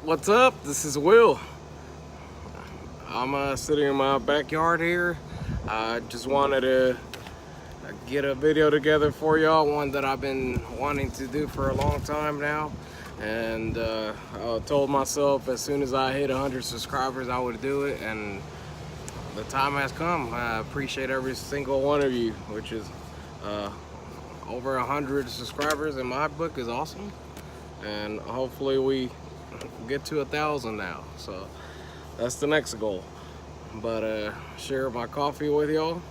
What's up? This is Will. I'm sitting in my backyard here. I just wanted to get a video together for y'all, one that I've been wanting to do for a long time now. And I told myself as soon as I hit 100 subscribers I would do it, and the time has come. I appreciate every single one of you, which is over 100 subscribers in my book is awesome. And hopefully we get to 1,000 now, so that's the next goal. But share my coffee with y'all.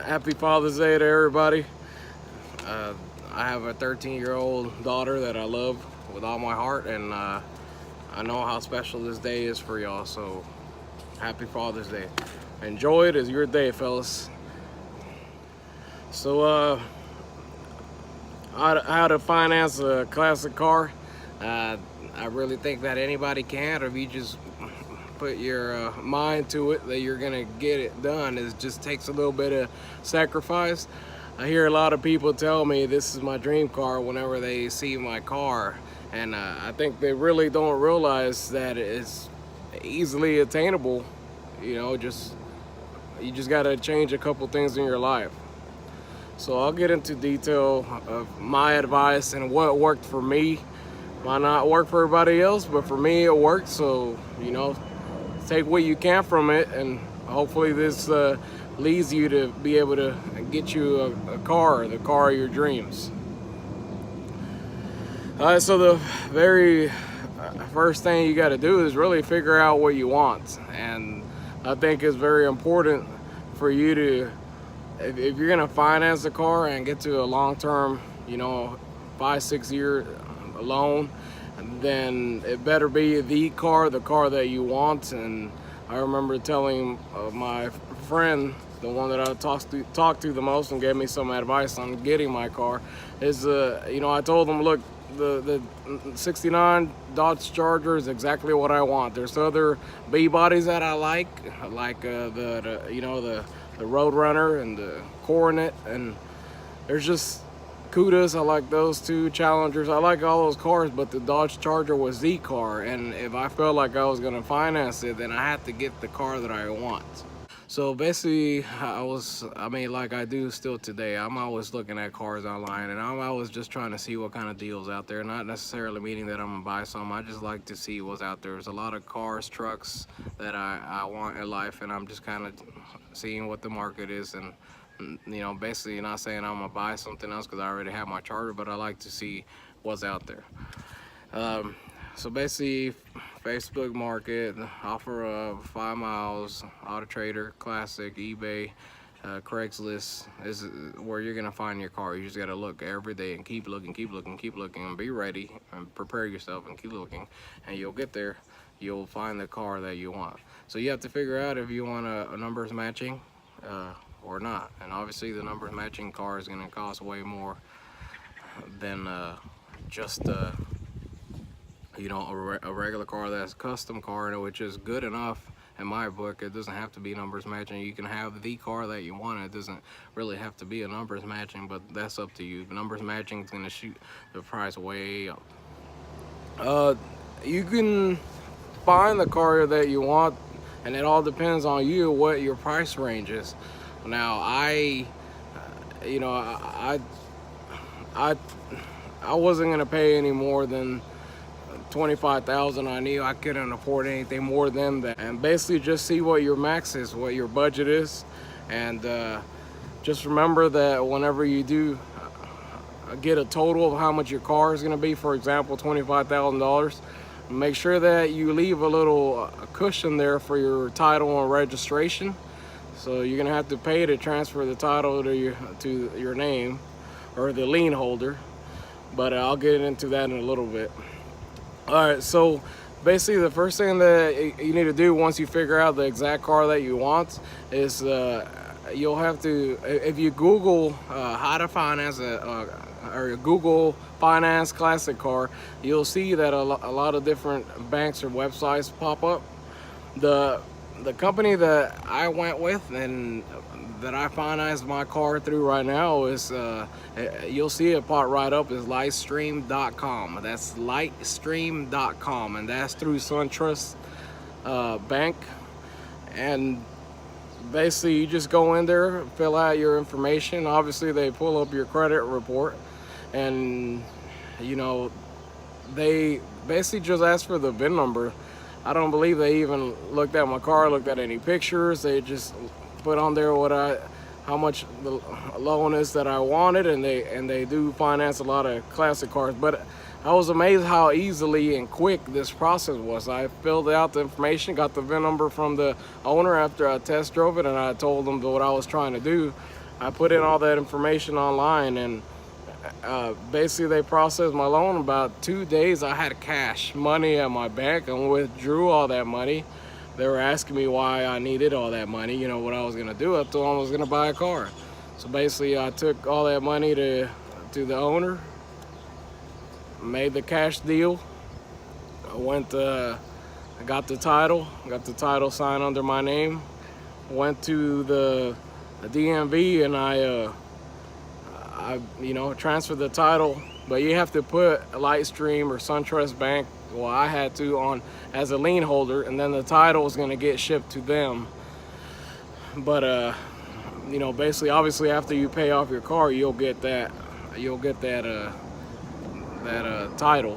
Happy Father's Day to everybody. I have a 13-year-old daughter that I love with all my heart, and I know how special this day is for y'all, so happy Father's Day. Enjoy it as your day, fellas. So how to finance a classic car. I really think that anybody can, if you just put your mind to it, that you're gonna get it done. It just takes a little bit of sacrifice. I hear a lot of people tell me this is my dream car whenever they see my car, and I think they really don't realize that it's easily attainable. You know, you just gotta change a couple things in your life. So I'll get into detail of my advice and what worked for me. Might not work for everybody else, but for me it worked. So, you know, take what you can from it, and hopefully this leads you to be able to get you a car, the car of your dreams. So the very first thing you got to do is really figure out what you want. And I think it's very important for you to, if you're gonna finance a car and get to a long-term, you know, 5-6 year loan, then it better be the car that you want. And I remember telling my friend, the one that I talked to the most and gave me some advice on getting my car, is you know, I told him, look, the 69 Dodge Charger is exactly what I want. There's other B bodies that I like the you know, the Roadrunner and the Coronet, and there's just Cudas. I like those two. Challengers, I like all those cars, but the Dodge Charger was the car, and if I felt like I was gonna finance it, then I had to get the car that I want. So basically, I mean, like I do still today, I'm always looking at cars online, and I'm always just trying to see what kind of deals out there. Not necessarily meaning that I'm gonna buy some. I just like to see what's out there. There's a lot of cars, trucks that I want in life, and I'm just kind of seeing what the market is. And you know, basically not saying I'm gonna buy something else because I already have my Charger, but I like to see what's out there. So basically, Facebook Market, offer of 5 miles, Auto Trader, Classic, eBay, Craigslist is where you're gonna find your car. You just gotta look every day and keep looking, and be ready and prepare yourself and keep looking, and you'll get there. You'll find the car that you want. So you have to figure out if you want a numbers matching or not. And obviously the numbers matching car is gonna cost way more than just you know, a regular car that's custom car, which is good enough in my book. It doesn't have to be numbers matching. You can have the car that you want. It doesn't really have to be a numbers matching, but that's up to you. Numbers matching is gonna shoot the price way up. You can find the car that you want, and it all depends on you what your price range is. Now you know, I wasn't gonna pay any more than $25,000. I knew I couldn't afford anything more than that. And basically just see what your max is, what your budget is, and just remember that whenever you do get a total of how much your car is going to be, for example $25,000, make sure that you leave a little cushion there for your title and registration. So you're going to have to pay to transfer the title to your name, or the lien holder, but I'll get into that in a little bit. Alright, so basically the first thing that you need to do once you figure out the exact car that you want is you'll have to, if you Google how to finance or Google finance classic car, you'll see that a lot of different banks or websites pop up. The company that I went with, and that I finance my car through right now is you'll see it pop right up, is lightstream.com. That's lightstream.com, and that's through SunTrust Bank. And basically you just go in there, fill out your information. Obviously they pull up your credit report, and you know, they basically just ask for the VIN number. I don't believe they even looked at my car, looked at any pictures. They just put on there how much the loan is that I wanted, and they do finance a lot of classic cars. But I was amazed how easily and quick this process was. I filled out the information, got the VIN number from the owner after I test drove it, and I told them what I was trying to do. I put in all that information online, and basically they processed my loan. About 2 days I had cash money at my bank and withdrew all that money. They were asking me why I needed all that money, you know, what I was gonna do. I told them I was gonna buy a car. So basically I took all that money to the owner, made the cash deal. I got the title signed under my name, went to the DMV, and I you know, transferred the title. But you have to put Lightstream or SunTrust Bank, well, I had to, on as a lien holder, and then the title is going to get shipped to them. But you know, basically, obviously after you pay off your car, you'll get that title,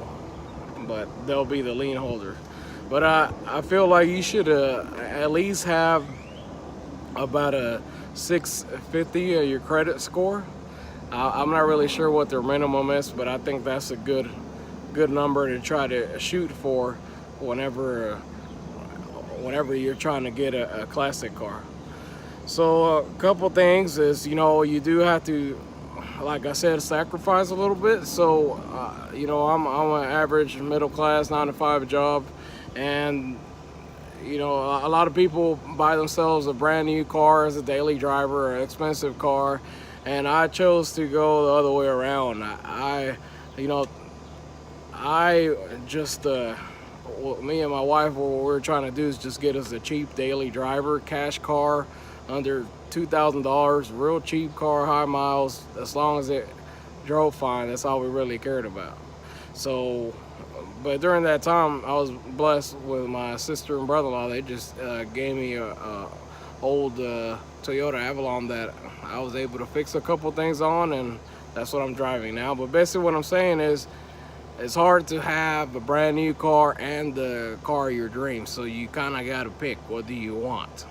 but they'll be the lien holder. But I feel like you should at least have about a 650 of your credit score. I'm not really sure what their minimum is, but I think that's a good number to try to shoot for whenever you're trying to get a classic car. So a couple things is, you know, you do have to, like I said, sacrifice a little bit. So you know, I'm an average middle class 9-to-5 job, and you know, a lot of people buy themselves a brand new car as a daily driver, or an expensive car. And I chose to go the other way around. What me and my wife, what we're trying to do is just get us a cheap daily driver, cash car, under $2,000, real cheap car, high miles, as long as it drove fine. That's all we really cared about. So, but during that time, I was blessed with my sister and brother-in-law. They just gave me a old Toyota Avalon that I was able to fix a couple things on, and that's what I'm driving now. But basically what I'm saying is, it's hard to have a brand new car and the car of your dreams. So you kind of got to pick, what do you want?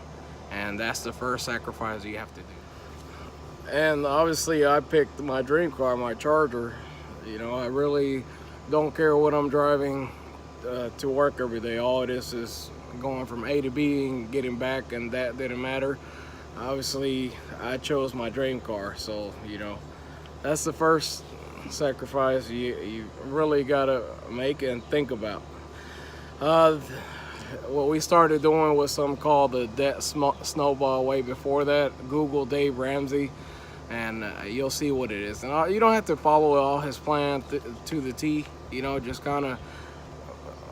And that's the first sacrifice you have to do. And obviously I picked my dream car, my Charger. You know, I really don't care what I'm driving to work every day. All it is going from A to B and getting back, and that didn't matter. Obviously I chose my dream car, so you know, that's the first sacrifice you really gotta make and think about. What we started doing was something called the debt snowball. Way before that, Google Dave Ramsey, and you'll see what it is. And you don't have to follow all his plan to the T, you know, just kind of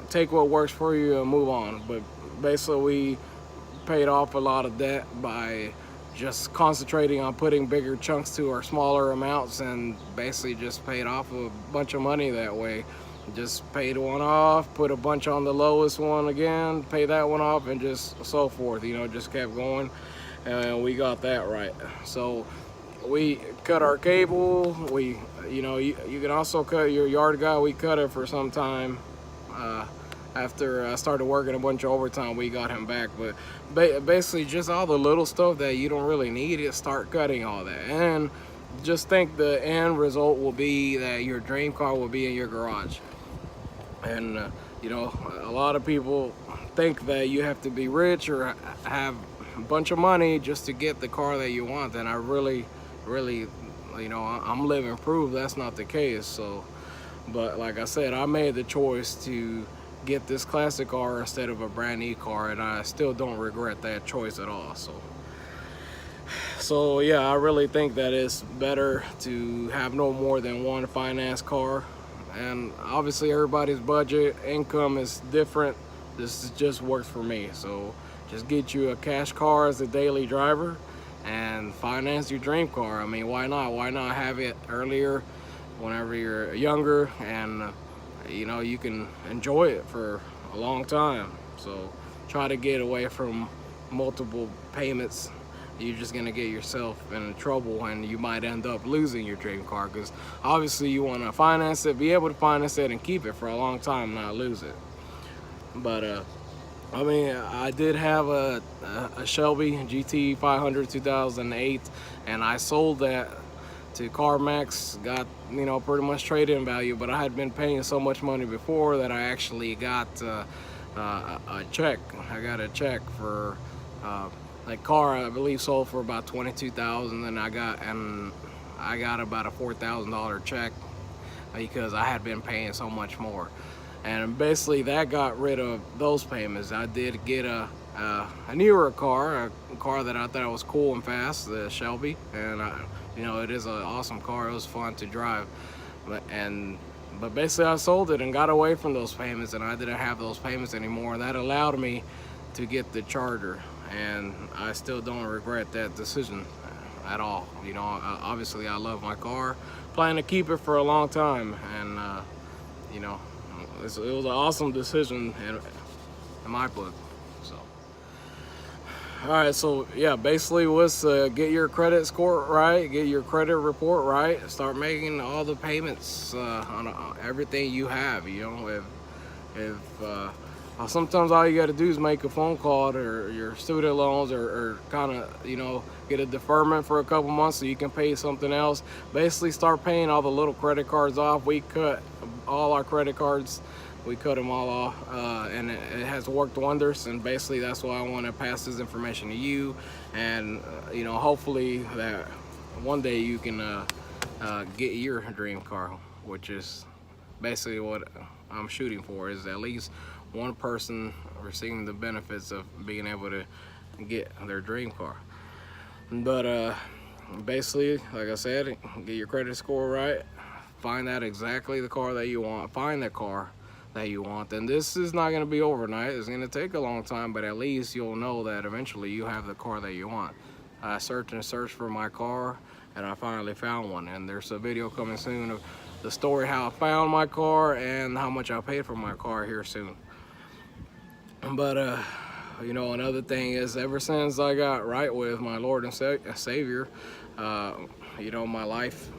take what works for you and move on. But basically we paid off a lot of debt by just concentrating on putting bigger chunks to our smaller amounts, and basically just paid off a bunch of money that way. Just paid one off, put a bunch on the lowest one again, pay that one off, and just so forth, you know, just kept going, and we got that right. So we cut our cable. We, you know, you can also cut your yard guy. We cut it for some time. After I started working a bunch of overtime, we got him back. But basically just all the little stuff that you don't really need, is start cutting all that. And just think the end result will be that your dream car will be in your garage. And you know, a lot of people think that you have to be rich or have a bunch of money just to get the car that you want. And I really, you know, I'm living proof that's not the case. So, but like I said, I made the choice to get this classic car instead of a brand new car, and I still don't regret that choice at all. So yeah, I really think that it's better to have no more than one finance car. And obviously everybody's budget, income is different. This just works for me. So just get you a cash car as a daily driver, and finance your dream car. I mean, why not? Why not have it earlier, whenever you're younger, and you know, you can enjoy it for a long time. So try to get away from multiple payments. You're just gonna get yourself in trouble, and you might end up losing your dream car, because obviously you want to finance it, be able to finance it and keep it for a long time, not lose it. But I mean, I did have a Shelby GT 500 2008, and I sold that to CarMax, got, you know, pretty much trade-in value, but I had been paying so much money before that I actually got a check. I got a check for that car, I believe, sold for about $22,000, and I got about a $4,000 check because I had been paying so much more. And basically that got rid of those payments. I did get a newer car, a car that I thought was cool and fast, the Shelby, and you know, it is an awesome car. It was fun to drive, but basically I sold it and got away from those payments, and I didn't have those payments anymore, and that allowed me to get the Charger, and I still don't regret that decision at all. You know, obviously I love my car, plan to keep it for a long time, and you know, it was an awesome decision in my book. So, all right, so yeah, basically was get your credit score right, get your credit report right, start making all the payments on everything you have. You know, if sometimes all you got to do is make a phone call to your student loans, or kind of, you know, get a deferment for a couple months so you can pay something else. Basically start paying all the little credit cards off. We cut all our credit cards, we cut them all off, and it has worked wonders. And basically that's why I want to pass this information to you, and you know, hopefully that one day you can get your dream car, which is basically what I'm shooting for, is at least one person receiving the benefits of being able to get their dream car. But basically, like I said, get your credit score right, find out exactly the car that you want, find the car that you want. And this is not going to be overnight, it's going to take a long time, but at least you'll know that eventually you have the car that you want. I searched and searched for my car, and I finally found one, and there's a video coming soon of the story how I found my car and how much I paid for my car here soon. But you know, another thing is, ever since I got right with my Lord and Savior, you know, my life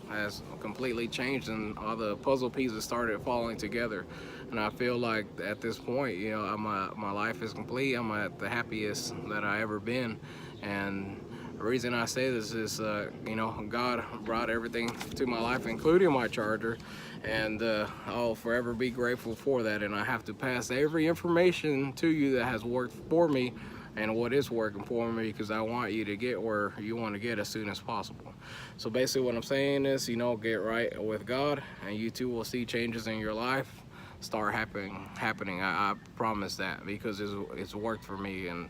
has completely changed, and all the puzzle pieces started falling together. And I feel like at this point, you know, my life is complete. I'm at the happiest that I ever been. And the reason I say this is, you know, God brought everything to my life, including my Charger, and I'll forever be grateful for that. And I have to pass every information to you that has worked for me and what is working for me, because I want you to get where you want to get as soon as possible. So basically what I'm saying is, you know, get right with God, and you too will see changes in your life start happening. I promise that, because it's worked for me, and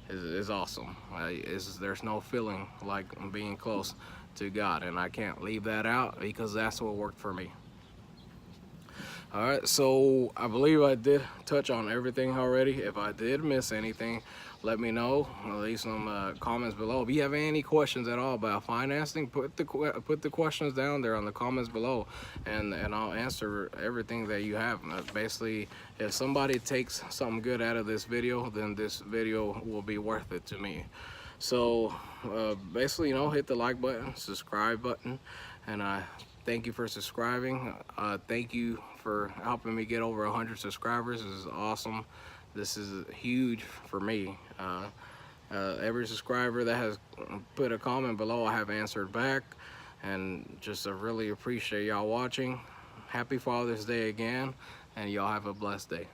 is awesome. There's no feeling like being close to God, and I can't leave that out, because that's what worked for me. All right, so I believe I did touch on everything already. If I did miss anything, let me know. Leave some comments below. If you have any questions at all about financing, put the questions down there on the comments below, and I'll answer everything that you have. Basically, if somebody takes something good out of this video, then this video will be worth it to me. So basically, you know, hit the like button, subscribe button, and thank you for subscribing. Thank you for helping me get over 100 subscribers. This is awesome. This is huge for me. Every subscriber that has put a comment below, I have answered back, and just really appreciate y'all watching. Happy Father's Day again, and y'all have a blessed day.